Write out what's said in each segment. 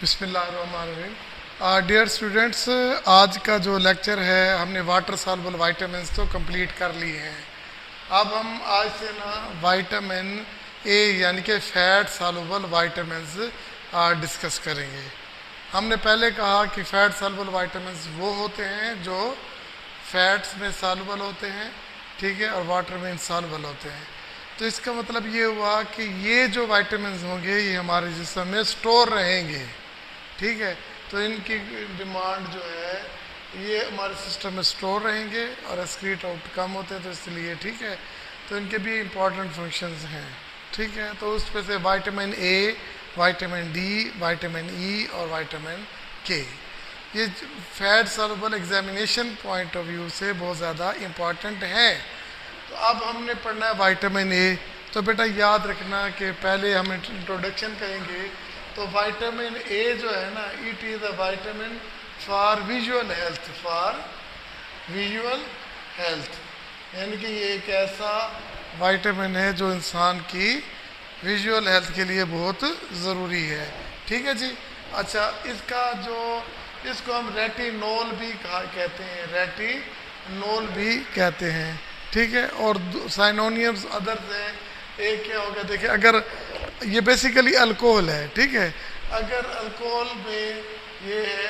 बिस्मिल्लाहिर्रहमानिर्रहीम। Dear students, आज का जो लेक्चर है हमने वाटर सॉल्युबल वाइटामिन्स तो कंप्लीट कर लिए हैं। अब हम आज से ना विटामिन ए यानी कि फैट सॉल्युबल वाइटामिन्स डिस्कस करेंगे। हमने पहले कहा कि फैट सॉल्युबल वाइटामिन्स वो होते हैं जो फैट्स में सॉल्युबल होते हैं, ठीक है, और वाटर में इनसॉल्युबल होते हैं। तो इसका मतलब ये हुआ कि ये जो वाइटामिन्स होंगे ये हमारे जिस्म में स्टोर रहेंगे, ठीक है। तो इनकी डिमांड जो है ये हमारे सिस्टम में स्टोर रहेंगे और एक्सक्रीट आउट कम होते हैं, तो इसलिए ठीक है। तो इनके भी इम्पॉर्टेंट फंक्शंस हैं, ठीक है। तो उस पे से vitamin A, vitamin D, vitamin E और विटामिन के, ये fat soluble examination point of view से बहुत ज़्यादा इम्पॉर्टेंट है। तो अब हमने पढ़ना है विटामिन ए। तो बेटा याद रखना कि पहले हम इंट्रोडक्शन करेंगे। तो विटामिन ए जो है ना, it is a vitamin for visual health, for visual health, यानी कि ये एक ऐसा विटामिन है जो इंसान की विजुअल हेल्थ के लिए बहुत ज़रूरी है, ठीक है जी। अच्छा, इसको हम रेटिनोल भी कहते हैं, रेटिनोल भी कहते हैं, ठीक है। और साइनोनियम्स अदर्स हैं। एक क्या होगा, देखिए, अगर ये बेसिकली अल्कोहल है, ठीक है। अगर अल्कोहल में ये है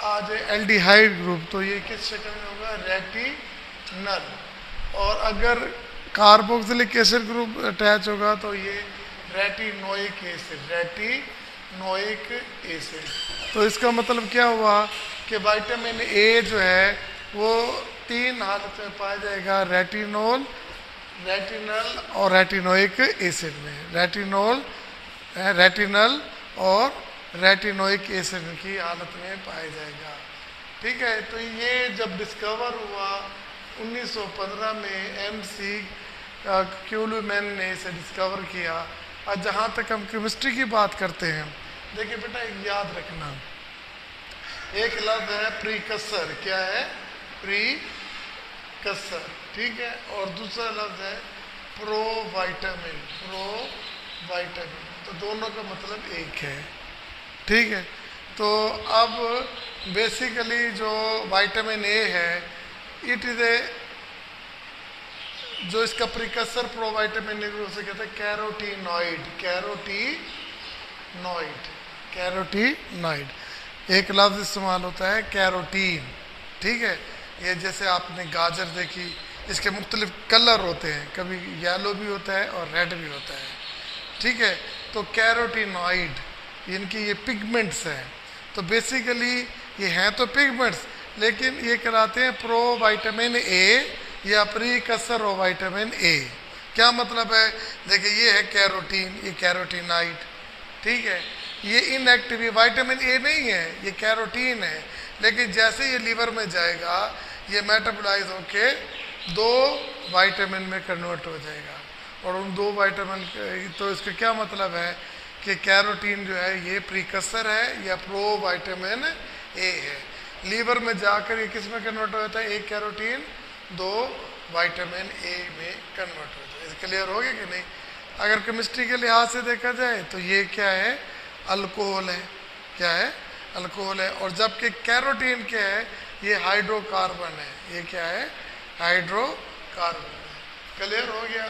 आ जाए एल्डिहाइड ग्रुप, तो ये किस शक्ल में होगा, रेटिनल। और अगर कार्बोक्सिलिक एसिड ग्रुप अटैच होगा तो ये रेटिनोइक एसिड, रेटिनोइक एसिड। तो इसका मतलब क्या हुआ कि विटामिन ए जो है वो तीन हालत में पाया जाएगा, रेटिनोल, रेटिनल और रेटिनोइक एसिड में। रेटिनल और रेटिनोइक एसिड की हालत में पाया जाएगा, ठीक है। तो ये जब डिस्कवर हुआ 1915 में एमसी क्यूलमैन ने इसे डिस्कवर किया। और जहाँ तक हम केमिस्ट्री की बात करते हैं, देखिए बेटा याद रखना, एक लफ्ज़ है प्रीकसर, क्या है, प्रीकसर, ठीक है। और दूसरा लफ्ज़ है प्रोविटामिन, प्रोविटामिन। तो दोनों का मतलब एक है, ठीक है। तो अब बेसिकली जो विटामिन ए है, इट इज़ ए, जो इसका प्रिकसर प्रोविटामिन उसे कहते हैं कैरोटीनॉइड, कैरोटीनॉइड, कैरोटीनॉइड। एक लफ्ज़ इस्तेमाल होता है कैरोटीन, ठीक है। ये जैसे आपने गाजर देखी, इसके मुख्तलिफ कलर होते हैं, कभी येलो भी होता है और रेड भी होता है, ठीक है। तो कैरोटीनॉइड इनकी ये पिगमेंट्स हैं। तो बेसिकली ये हैं तो पिगमेंट्स, लेकिन ये कहलाते हैं प्रोविटामिन ए या प्रीकसर ऑफ विटामिन ए। क्या मतलब है, देखिए ये है कैरोटीन, ये कैरोटीनॉइड, ठीक है। ये इनएक्टिव, ये विटामिन ए नहीं है, ये कैरोटीन है। लेकिन जैसे ये लीवर में जाएगा, ये मेटाबोलाइज होके दो विटामिन में कन्वर्ट हो जाएगा। और उन दो विटामिन, तो इसका क्या मतलब है कि कैरोटीन जो है ये प्रीकसर है या प्रोविटामिन ए है। लीवर में जाकर ये किस में कन्वर्ट हो जाता है, एक कैरोटीन दो विटामिन ए में कन्वर्ट हो जाता है। क्लियर हो गया कि नहीं। अगर केमिस्ट्री के लिहाज से देखा जाए तो ये क्या है, अल्कोहल है, क्या है, अल्कोहल है। और जबकि कैरोटीन क्या है, ये हाइड्रोकार्बन है, ये क्या है, हाइड्रोकार्बन है। क्लियर हो गया।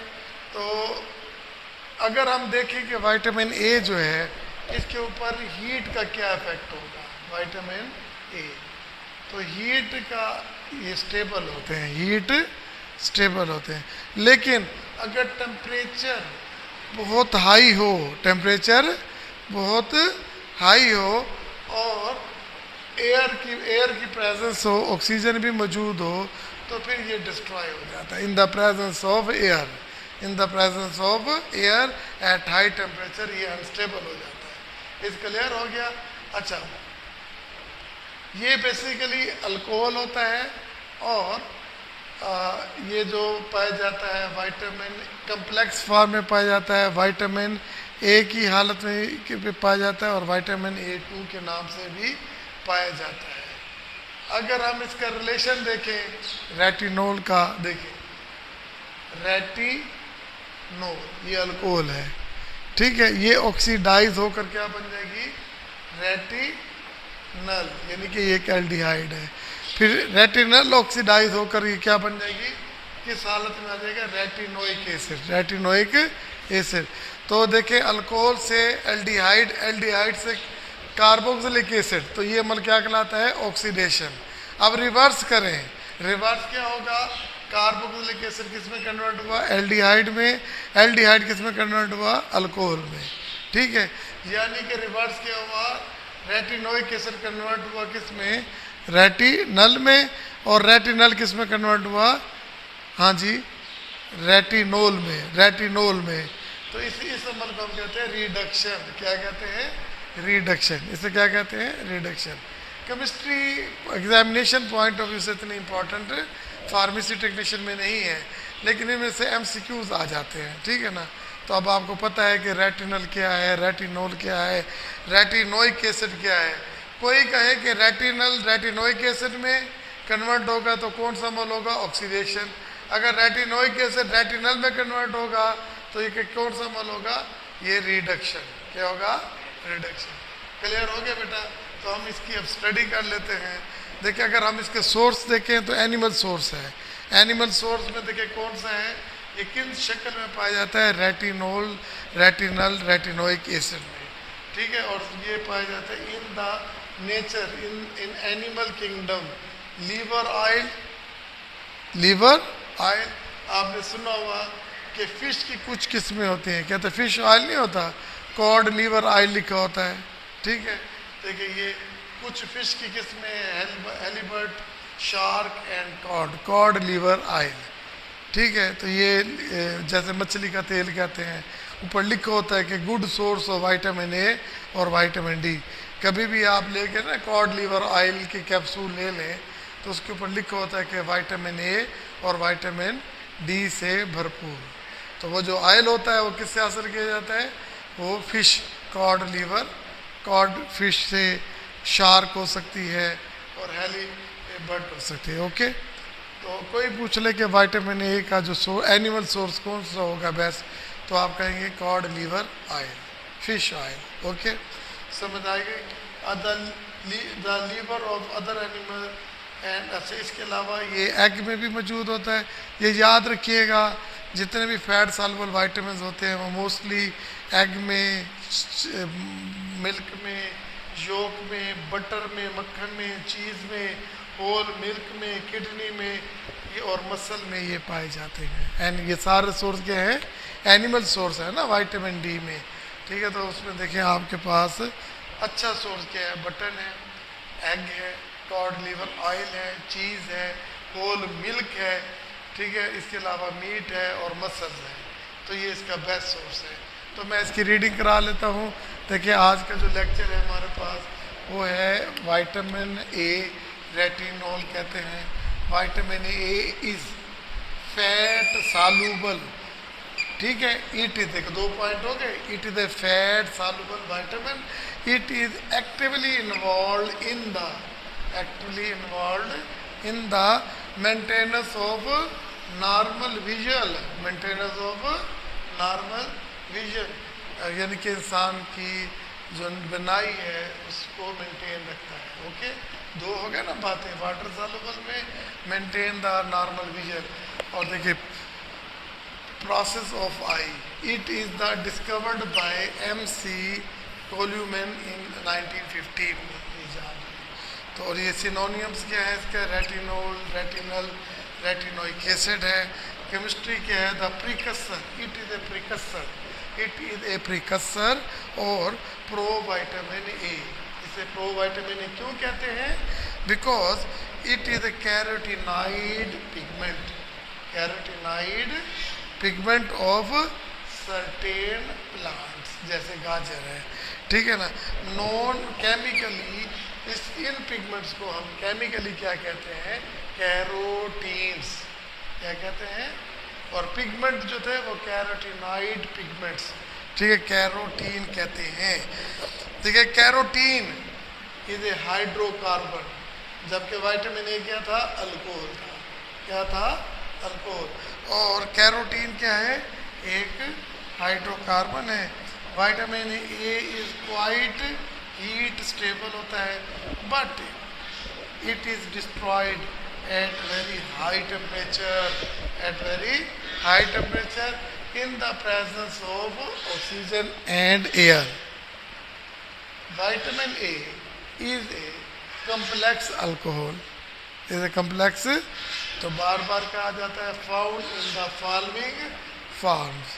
तो अगर हम देखें कि विटामिन ए जो है, इसके ऊपर हीट का क्या इफेक्ट होगा, विटामिन ए, तो हीट का ये स्टेबल होते हैं, हीट स्टेबल होते हैं। लेकिन अगर टेम्परेचर बहुत हाई हो, टेम्परेचर बहुत हाई हो और एयर की प्रेजेंस हो, ऑक्सीजन भी मौजूद हो, तो फिर ये डिस्ट्रॉय हो जाता है। In the presence of air, in the presence of air at high temperature ये अनस्टेबल हो जाता है। इस क्लियर हो गया। अच्छा, ये बेसिकली अल्कोहल होता है। और ये जो पाया जाता है विटामिन कम्प्लेक्स फॉर्म में पाया जाता है, विटामिन ए की हालत में पाया जाता है और विटामिन ए2 के नाम से भी पाया जाता है। अगर हम इसका रिलेशन देखें रेटिनोल का, देखें रेटिनोल ये अल्कोहल है, ठीक है। ये ऑक्सीडाइज होकर क्या बन जाएगी, रेटिनल, यानी कि ये एक एल्डिहाइड है। फिर रेटिनल ऑक्सीडाइज होकर ये क्या बन जाएगी, किस हालत में आ जाएगा, रेटिनोइक एसिड, रेटिनोइक एसिड। तो देखें अल्कोहल से एल्डिहाइड, एल्डिहाइड से कार्बोक्सिलिक एसिड, तो ये मतलब क्या कहलाता है, ऑक्सीडेशन। अब रिवर्स करें, रिवर्स क्या होगा, कार्बोक्सिलिक एसिड किस में कन्वर्ट हुआ, एल्डिहाइड में, एल्डिहाइड किस में कन्वर्ट हुआ, अल्कोहल में। ठीक है, यानी कि रिवर्स क्या हुआ, रेटिनोइक एसिड कन्वर्ट हुआ किस में, रेटिनल में, और रेटिनल किस में कन्वर्ट हुआ, हाँ जी, रेटिनोल में, रेटिनोल में। तो इस अमल को हम कहते हैं रिडक्शन। क्या कहते हैं, रिडक्शन। इसे क्या कहते हैं, reduction. Chemistry examination point of view से इतनी इंपॉर्टेंट फार्मेसी टेक्नीशियन में नहीं है, लेकिन इनमें से एमसीक्यूज आ जाते हैं, ठीक है ना। तो अब आपको पता है कि रेटिनल क्या है, रेटिनोल क्या है, रेटिनोइक एसिड क्या है। कोई कहे कि रेटिनल रेटिनोइक एसिड में कन्वर्ट होगा तो कौन सा अमल होगा, ऑक्सीडेशन। अगर रेटिनोइक एसिड रेटिनल में कन्वर्ट होगा तो ये कौन सा अमल होगा, ये रिडक्शन। क्या होगा, रिडक्शन। क्लियर हो गया बेटा। तो हम इसकी अब स्टडी कर लेते हैं। देखिए अगर हम इसके सोर्स देखें तो एनिमल सोर्स है। एनिमल सोर्स में देखिए कौन सा है, ये किन शक्ल में पाया जाता है, रेटिनोल, रेटिनल, रेटिनोइक एसिड में, ठीक है। और ये पाया जाता है in the nature, in animal kingdom. Liver oil, liver oil आपने सुना होगा कि फिश की कुछ किस्में होती हैं, कहते हैं फिश ऑयल नहीं होता, कॉड लीवर ऑयल लिखा होता है, ठीक है। देखिए ये कुछ फिश की किस्में halibut, shark and cod, cod liver oil, ठीक है। तो ये जैसे मछली का तेल कहते हैं, ऊपर लिखा होता है कि गुड सोर्स ऑफ विटामिन ए और विटामिन डी। कभी भी आप लेके ना कॉड लीवर ऑयल की कैप्सूल ले लें तो उसके ऊपर लिखा होता है कि विटामिन ए और विटामिन डी से भरपूर। तो वो जो ऑयल होता है वो किससे हासिल किया जाता है, वो fish, cod liver, cod fish से, शार्क हो सकती है और हेलीबर्ट हो सकती है, ओके। तो कोई पूछ ले कि विटामिन ए का जो एनिमल सोर्स कौन सा होगा बेस्ट, तो आप कहेंगे cod liver oil, fish oil, okay. समझ आ गई। The liver of other animal and, अच्छा इसके अलावा ये एग में भी मौजूद होता है। ये याद रखिएगा जितने भी फैट सॉल्युबल विटामिन होते हैं वो मोस्टली एग में, मिल्क में, योक में, बटर में, मक्खन में, चीज़ में, होल मिल्क में, किडनी में ये और मसल में ये पाए जाते हैं। एंड ये सारे सोर्स क्या है, एनिमल सोर्स है ना विटामिन डी में, ठीक है। तो उसमें देखें आपके पास अच्छा सोर्स क्या है, बटर है, एग है, कॉड लीवर ऑयल है, चीज़ है, होल मिल्क है, ठीक है। इसके अलावा मीट है और मसल्स है। तो ये इसका बेस्ट सोर्स है। तो मैं इसकी रीडिंग करा लेता हूँ। देखिए आज का जो लेक्चर है हमारे पास वो है विटामिन ए, रेटिनोल कहते हैं। Vitamin A is fat soluble, ठीक है। इट इज, देखो 2 पॉइंट हो गए। It is A fat soluble vitamin, it is actively involve in the maintenance of normal visual, maintenance of normal vision, यानी कि इंसान की जो बनाई है उसको मेंटेन रखता है, ओके। 2 हो गए ना बातें। वाटर सॉल्युबल में मेंटेन द नॉर्मल विजन। और देखिए process of eye, it is the discovered by MC Coleman in 1915 में इजाद। तो और ये सिनोनियम्स क्या है इसका, रेटिनोल, रेटिनल, रेटिनोइक एसिड है। केमिस्ट्री क्या है, the precursor, it is a precursor, it is a precursor और प्रो विटामिन ए। इसे प्रो विटामिन ए क्यों कहते हैं, because it is A carotenoid pigment, carotenoid pigment of certain plants, जैसे गाजर है, ठीक है ना। नॉन केमिकली इन पिगमेंट्स को हम केमिकली क्या कहते हैं, कैरोटीन्स, क्या कहते हैं। और पिगमेंट जो थे वो कैरोटीनाइड पिगमेंट्स, ठीक है, कैरोटीन कहते हैं। ठीक है, कैरोटीन इज ए हाइड्रोकार्बन, जबकि विटामिन ए क्या था, अल्कोहल था। क्या था, अल्कोहल। और कैरोटीन क्या है, एक हाइड्रोकार्बन है। Vitamin A is quite heat stable होता है, but it is destroyed at very high temperature, at very high temperature in the presence of oxygen and air. Vitamin A is a complex alcohol, is a complex, तो बार बार कहा जाता है found in the following forms,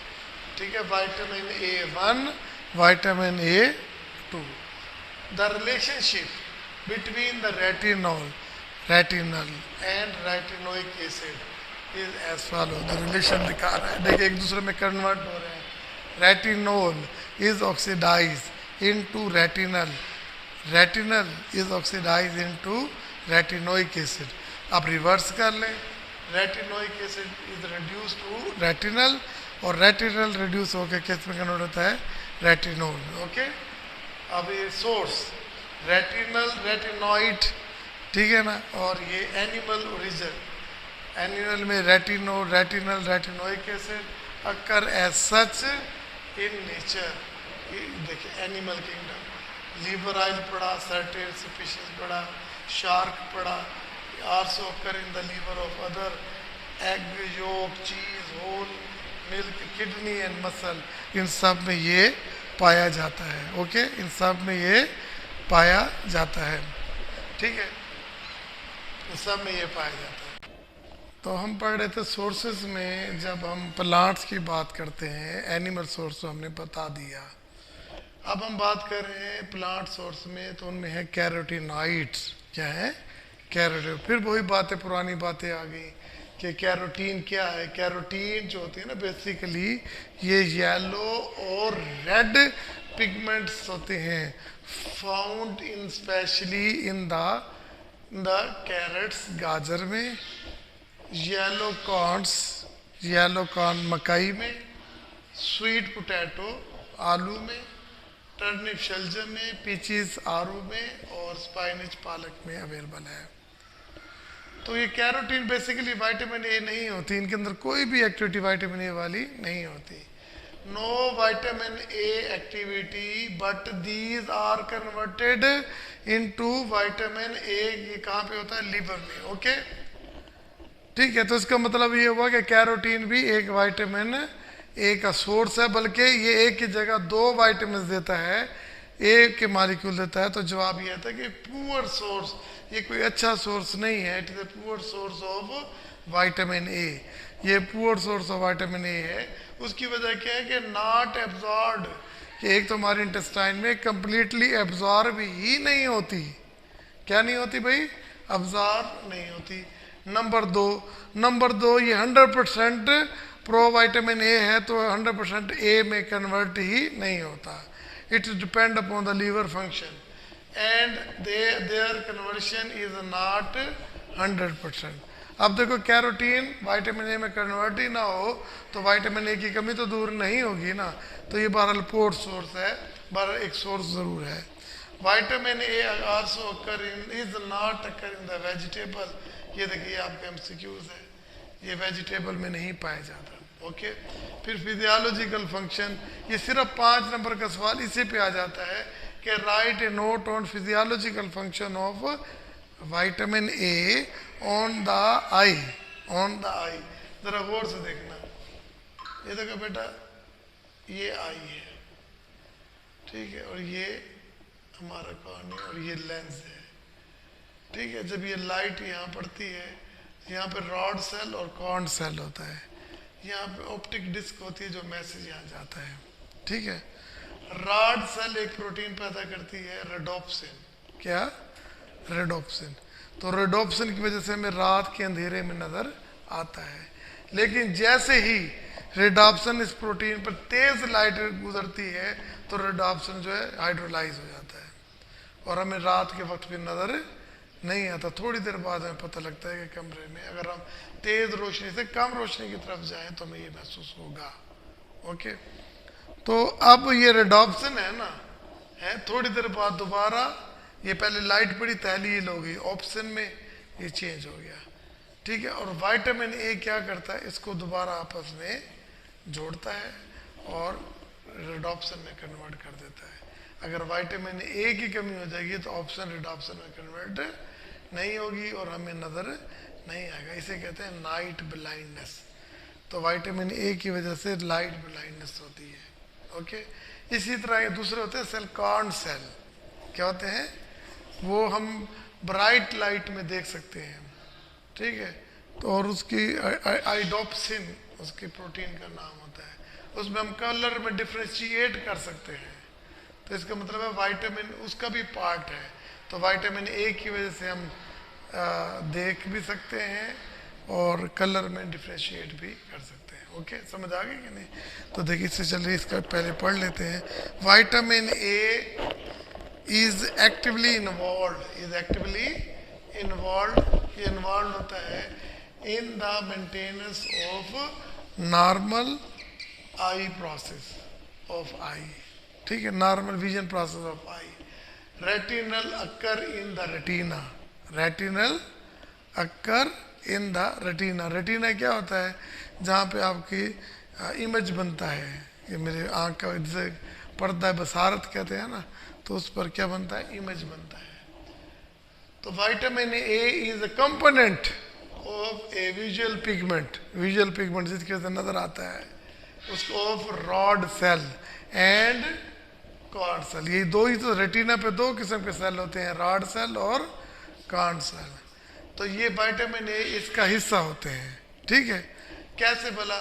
ठीक है, vitamin A1, vitamin A2. The relationship between the retinol and retinoic acid is as follows. The relation दिखा रहा है, देखिए एक दूसरे में कन्वर्ट हो रहे हैं. Retinol is oxidized into retinal, retinal is oxidized into retinoic acid. आप रिवर्स कर लें, retinoic acid is reduced to retinal और retinal reduce होकर किस में कन्वर्ट होता है, retinol. ओके, अब ये सोर्स रेटिनल रेटिनॉइड, ठीक है ना, और ये एनिमल ओरिजिन, एनिमल में retino retinal retinoic acid occur as such in nature. देखिए एनिमल किंगडम, लीवर ऑयल पड़ा, सर्टेन स्पीशीज पड़ा, शार्क पड़ा, also occur in the liver of other, egg yolk, cheese, whole milk, kidney and muscle, इन सब में ये पाया जाता है. ओके, इन सब में ये पाया जाता है, ठीक है, इन सब में ये पाया जाता है. तो हम पढ़ रहे थे सोर्सेज में, जब हम प्लांट्स की बात करते हैं, एनिमल सोर्स तो हमने बता दिया. अब हम बात कर रहे हैं प्लांट सोर्स में, तो उनमें है कैरोटीनॉइड्स. क्या है, कैरोटीन. फिर वही बातें, पुरानी बातें आ गई कि कैरोटीन क्या है. कैरोटीन जो होती है ना, बेसिकली ये येलो और रेड पिगमेंट्स होते हैं, found in specially in the carrots, गाजर में, येलो कॉर्न्स, येलो कॉर्न मकई में, स्वीट पोटैटो आलू में, टर्निप शलजम में, पीचीज आरू में और स्पाइनिच पालक में अवेलेबल है. तो ये कैरोटीन बेसिकली विटामिन ए नहीं होती, इनके अंदर कोई भी एक्टिविटी विटामिन ए वाली नहीं होती. No vitamin A activity, but these are converted into vitamin A. ये कहाँ पे होता है, लिवर में. ओके, ठीक है. तो इसका मतलब ये हुआ कि कैरोटीन भी एक विटामिन ए का सोर्स है, बल्कि ये एक की जगह दो विटामिन देता है, एक के मॉलिक्यूल देता है. तो जवाब ये था कि पुअर सोर्स, ये कोई अच्छा सोर्स नहीं है. It is a poor source of vitamin A. ये poor source of vitamin A है. उसकी वजह क्या है कि नॉट एब्जॉर्ब, कि एक तो हमारे इंटेस्टाइन में कंप्लीटली एब्जॉर्ब ही नहीं होती. क्या नहीं होती भाई, एब्जॉर्ब नहीं होती. नंबर दो ये 100% प्रो विटामिन ए है, तो 100% ए में कन्वर्ट ही नहीं होता. It depend upon the liver function and their conversion is not 100%. अब देखो कैरोटीन विटामिन ए में कन्वर्ट ही ना हो तो विटामिन ए की कमी तो दूर नहीं होगी ना. तो ये बहरहाल पोर्ट सोर्स है, बहरहाल एक सोर्स ज़रूर है. Vitamin A also occur in, is not occur in the vegetable. ये देखिए आपके एमसीक्यूज है, ये वेजिटेबल में नहीं पाया जाता. ओके, फिर फिजियोलॉजिकल फंक्शन, ये सिर्फ 5 नंबर का सवाल इसी पे आ जाता है कि write a note on physiological function of vitamin A on the eye, on the eye. जरा गौर से देखना, ये देखो बेटा, ये आई है, ठीक है, और ये हमारा कॉर्निया और ये लेंस है, ठीक है. जब ये लाइट यहाँ पड़ती है, यहाँ पे रॉड सेल और कॉर्न सेल होता है, यहाँ पे ऑप्टिक डिस्क होती है जो मैसेज यहाँ जाता है, ठीक है. रॉड सेल एक प्रोटीन पैदा करती है रेडोप्सिन. क्या, रेडोप्सिन. तो रेडोप्सिन की वजह से हमें रात के अंधेरे में नजर आता है. लेकिन जैसे ही रेडोप्सिन इस प्रोटीन पर तेज लाइट गुजरती है तो रेडोप्सिन जो है हाइड्रोलाइज हो जाता है और हमें रात के वक्त भी नजर नहीं आता. थोड़ी देर बाद हमें पता लगता है कि कमरे में अगर हम तेज रोशनी से कम रोशनी की तरफ जाएं तो हमें ये महसूस होगा. ओके, तो अब ये रेडोप्सिन है ना, है, थोड़ी देर बाद दोबारा ये पहले लाइट बड़ी तहलील हो गई, ऑप्शन में ये चेंज हो गया, ठीक है. और विटामिन ए क्या करता है, इसको दोबारा आपस में जोड़ता है और रेडोप्सिन में कन्वर्ट कर देता है. अगर विटामिन ए की कमी हो जाएगी तो ऑप्शन रिडॉप्शन में कन्वर्ट नहीं होगी और हमें नज़र नहीं आएगा। इसे कहते हैं नाइट ब्लाइंडनेस। तो विटामिन ए की वजह से लाइट ब्लाइंडनेस होती है। ओके, इसी तरह ये दूसरे होते हैं सेल, कॉर्न सेल। क्या होते हैं वो? हम ब्राइट लाइट में देख सकते हैं, ठीक है। तो और उसकी आइडोप्सिन उसकी प्रोटीन का नाम होता है, उसमें हम कलर में डिफ्रेंशिएट कर सकते हैं। तो इसका मतलब है विटामिन उसका भी पार्ट है। तो विटामिन ए की वजह से हम देख भी सकते हैं और कलर में डिफ्रेंशिएट भी कर सकते हैं। ओके, समझ आ गई कि नहीं? तो देखिए इससे चलिए इसका पहले पढ़ लेते हैं। Vitamin A is actively involve होता है in the maintenance of normal eye process of eye, ठीक है, normal vision process of eye. Retinal occur in the retina, retinal occur in the retina. Retina क्या होता है? जहाँ पे आपकी इमेज बनता है, ये मेरे आँख का जैसे पर्दा है, बसारत कहते हैं ना, तो उस पर क्या बनता है? इमेज बनता है। तो vitamin A is a component of a visual pigment, visual pigment जिसके वजह से नजर आता है उसको, of rod cell and cord cell. ये दो ही तो, रेटिना पे दो किस्म के सेल होते हैं, रॉड सेल और कॉर्ड सेल। तो ये विटामिन ए इसका हिस्सा होते हैं, ठीक है। कैसे भला?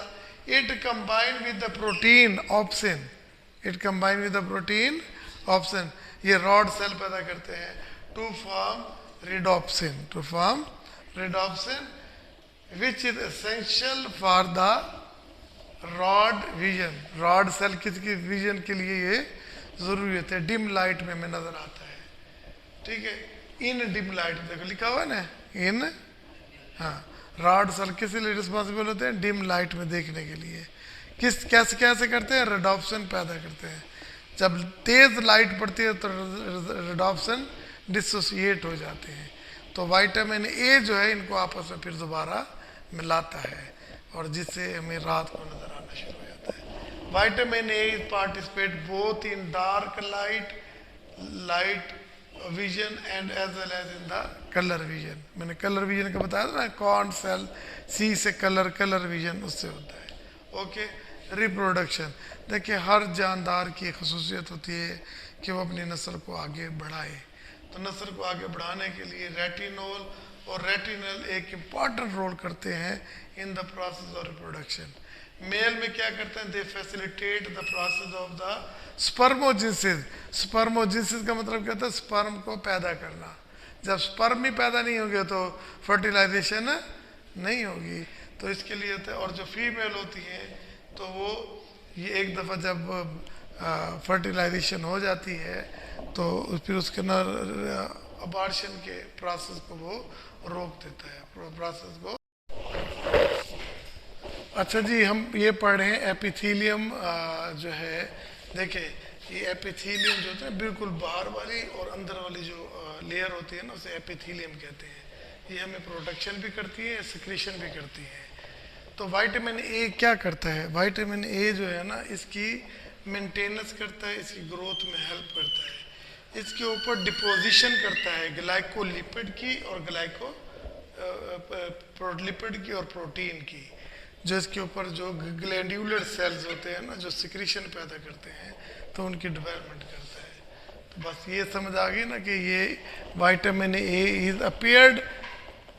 It combine with the protein opsin, it combine with the protein opsin, ये रॉड सेल पैदा करते हैं to form rhodopsin, to form rhodopsin which is essential for the rod vision. Rod cell किसकी विजन के लिए ये जरूरी होते हैं? डिम लाइट में हमें नजर आता है, ठीक है। इन डिम लाइट देखो लिखा हुआ है ना, इन, हाँ, रॉड सेल किस लिए रिस्पॉन्सिबल होते हैं? डिम लाइट में देखने के लिए। किस कैसे कैसे करते हैं? रिडोप्सिन पैदा करते हैं। जब तेज लाइट पड़ती है तो रिडोप्सिन डिसोसिएट हो जाते हैं। तो विटामिन ए जो है इनको आपस में फिर दोबारा मिलाता है और जिससे हमें रात को नजर आना शुरू हो जाता है। Vitamin A participate both in dark light vision and as well as in the colour vision. मैंने कलर विजन का बताया था ना, कॉर्न सेल, सी से कलर, कलर विजन उससे होता है। Okay, reproduction. देखिए हर जानदार की एक खसूसियत होती है कि वो अपनी नस्ल को आगे बढ़ाए। तो नस्ल को आगे बढ़ाने के लिए रेटिनोल और रेटिनल एक इम्पॉर्टेंट रोल करते हैं in the process of reproduction. Male में क्या करते हैं? They facilitate the process of the spermatogenesis. Spermatogenesis का मतलब क्या होता है? स्पर्म को पैदा करना। जब स्पर्म ही पैदा नहीं होंगे तो फर्टिलाइजेशन नहीं होगी। तो इसके लिए होता है। और जो फीमेल होती है तो वो ये एक दफ़ा जब फर्टिलाइजेशन हो जाती है तो फिर उसके ना अबॉर्शन के प्रोसेस को वो रोक देता है, प्रोसेस को। अच्छा जी, हम ये पढ़ रहे हैं एपिथेलियम जो है। देखिए ये एपिथेलियम जो होता है बिल्कुल बाहर वाली और अंदर वाली जो लेयर होती है ना उसे एपिथेलियम कहते हैं। ये हमें प्रोटेक्शन भी करती है, सिक्रीशन भी करती है। तो विटामिन ए क्या करता है? विटामिन ए जो है ना इसकी मेंटेनेंस करता है, इसकी ग्रोथ में हेल्प करता है, इसके ऊपर डिपोजिशन करता है ग्लाइकोलिपिड की और लिपिड की और प्रोटीन की। जो इसके ऊपर जो ग्लैंड्यूलर सेल्स होते हैं ना जो सिक्रीशन पैदा करते हैं तो उनकी डेवलपमेंट करता है। तो बस ये समझ आ गई ना कि ये vitamin A is appeared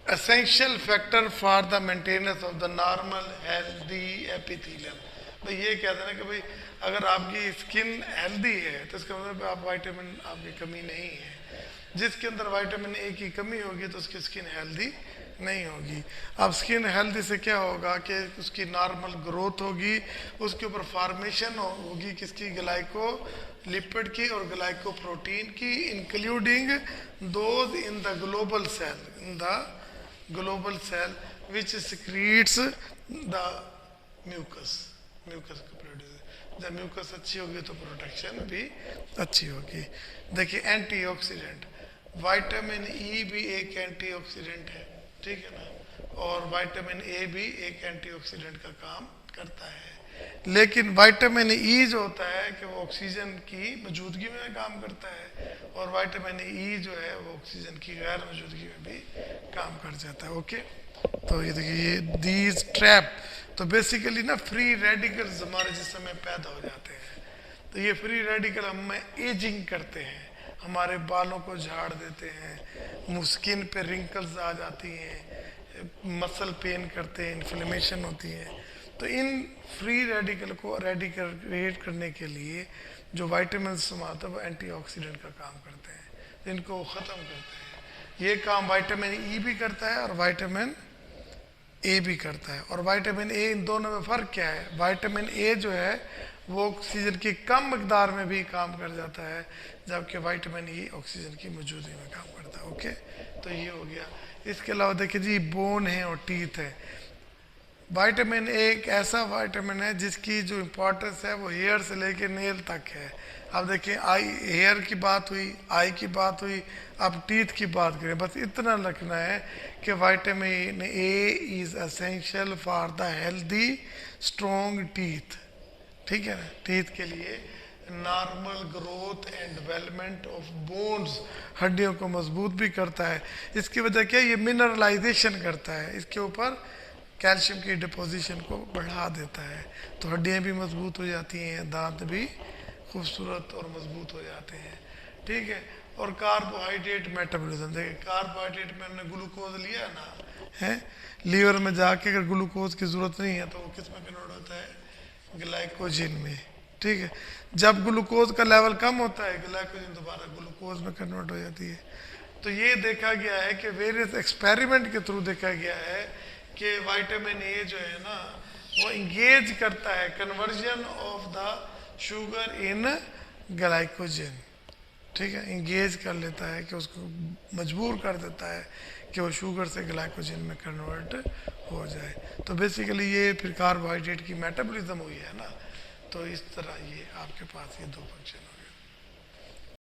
essential factor for the maintenance of the normal healthy epithelium। भाई ये कहते हैं ना कि भाई अगर आपकी स्किन हेल्दी है तो इसका मतलब आप विटामिन आपकी कमी नहीं है। जिसके अंदर विटामिन ए की कमी होगी तो उसकी स्किन हेल्दी नहीं होगी। अब स्किन हेल्दी से क्या होगा कि उसकी नॉर्मल ग्रोथ होगी, उसके ऊपर फॉर्मेशन होगी किसकी? ग्लाइको लिपिड की और ग्लाइको प्रोटीन की, including those in the global cell, in the global cell which secretes the mucus, mucus को प्रोड्यूस। जब म्यूकस अच्छी होगी तो प्रोटेक्शन भी अच्छी होगी। देखिए एंटीऑक्सीडेंट, विटामिन ई भी एक एंटीऑक्सीडेंट है, ठीक है ना, और विटामिन ए भी एक एंटीऑक्सीडेंट का काम करता है। लेकिन विटामिन ई जो होता है कि वो ऑक्सीजन की मौजूदगी में काम करता है, और विटामिन ई जो है वो ऑक्सीजन की गैर मौजूदगी में भी काम कर जाता है। ओके, तो ये देखिए ये दीज ट्रैप, तो बेसिकली ना फ्री रेडिकल्स हमारे जिस्म में पैदा हो जाते हैं। तो ये फ्री रेडिकल हमें एजिंग करते हैं, हमारे बालों को झाड़ देते हैं, स्किन पे रिंकल्स आ जाती हैं, मसल पेन करते हैं, इन्फ्लेमेशन होती है। तो इन फ्री रेडिकल को रेडिकेट करने के लिए जो विटामिन समाते हैं वो एंटीऑक्सीडेंट का काम करते हैं, इनको ख़त्म करते हैं। ये काम विटामिन ई भी करता है और विटामिन ए भी करता है। और विटामिन ए, इन दोनों में फ़र्क क्या है? विटामिन ए जो है वो ऑक्सीजन की कम मकदार में भी काम कर जाता है, जबकि विटामिन ई ऑक्सीजन की मौजूदगी में काम करता है। ओके, तो ये हो गया। इसके अलावा देखिए जी बोन है और टीथ है। विटामिन ए एक ऐसा विटामिन है जिसकी जो इम्पोर्टेंस है वो हेयर से लेकर नेल तक है। अब देखिए आई हेयर की बात हुई, आई की बात हुई, अब टीथ की बात करें। बस इतना रखना है कि vitamin A is essential for the healthy strong teeth. ठीक है ना, टीथ के लिए normal growth and development of bones, हड्डियों को मजबूत भी करता है। इसकी वजह क्या है? ये मिनरलाइजेशन करता है, इसके ऊपर कैल्शियम की डिपोजिशन को बढ़ा देता है, तो हड्डियाँ भी मजबूत हो जाती हैं, दांत भी खूबसूरत और मजबूत हो जाते हैं। ठीक है, और कार्बोहाइड्रेट मेटाबॉलिज्म, देखिए कार्बोहाइड्रेट में हमने ग्लूकोज लिया ना है, लीवर में जाके अगर ग्लूकोज की ज़रूरत नहीं है तो वो किस में कन्वर्ट होता है? ग्लाइकोजन में। ठीक है, जब ग्लूकोज का लेवल कम होता है ग्लाइकोजन दोबारा ग्लूकोज में कन्वर्ट हो जाती है। तो ये देखा गया है कि वेरियस एक्सपेरिमेंट के थ्रू देखा गया है कि विटामिन ए जो है ना वो इंगेज करता है conversion of the sugar in glycogen. ठीक है, इंगेज कर लेता है कि उसको मजबूर कर देता है कि वो शुगर से ग्लाइकोजन में कन्वर्ट हो जाए। तो बेसिकली ये फिर कार्बोहाइड्रेट की मेटाबॉलिज्म हुई है ना, तो इस तरह ये आपके पास ये दो फंक्शन हो गए।